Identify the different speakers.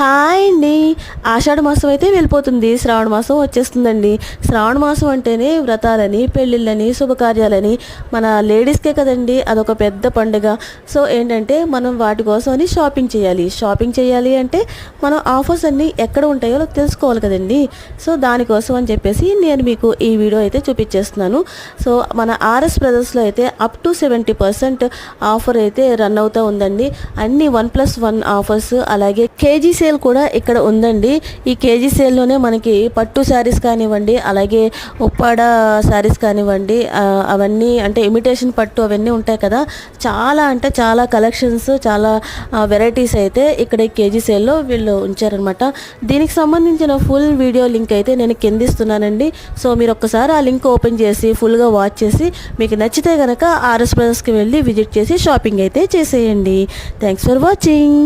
Speaker 1: Hi అండి. ఆషాఢ మాసం అయితే వెళ్ళిపోతుంది, శ్రావణ మాసం వచ్చేస్తుందండి. శ్రావణ మాసం అంటేనే వ్రతాలని, పెళ్ళిళ్ళని, శుభకార్యాలని మన లేడీస్కే కదండి అదొక పెద్ద పండుగ. సో ఏంటంటే మనం వాటి కోసం అని షాపింగ్ చేయాలి అంటే మనం ఆఫర్స్ అన్నీ ఎక్కడ ఉంటాయో తెలుసుకోవాలి కదండి. సో దానికోసం అని చెప్పేసి నేను మీకు ఈ వీడియో అయితే చూపించేస్తున్నాను. సో మన ఆర్ఎస్ బ్రదర్స్లో అయితే అప్ టు 70% ఆఫర్ అయితే రన్ అవుతూ ఉందండి. అన్ని 1+1 ఆఫర్స్, అలాగే కేజీ సేల్ కూడా ఇక్కడ ఉందండి. ఈ కేజీ సేల్లోనే మనకి పట్టు శారీస్ కానివ్వండి, అలాగే ఉప్పాడ శారీస్ కానివ్వండి, అవన్నీ అంటే ఇమిటేషన్ పట్టు అవన్నీ ఉంటాయి కదా. చాలా అంటే చాలా కలెక్షన్స్, చాలా వెరైటీస్ అయితే ఇక్కడ ఈ కేజీ సేల్లో వీళ్ళు ఉంచారనమాట. దీనికి సంబంధించిన ఫుల్ వీడియో లింక్ అయితే నేను కింద ఇస్తున్నానండి. సో మీరు ఒక్కసారి ఆ లింక్ ఓపెన్ చేసి ఫుల్గా వాచ్ చేసి మీకు నచ్చితే కనుక ఆర్ఎస్ బ్రదర్స్కి వెళ్ళి విజిట్ చేసి షాపింగ్ అయితే చేసేయండి. Thanks for watching.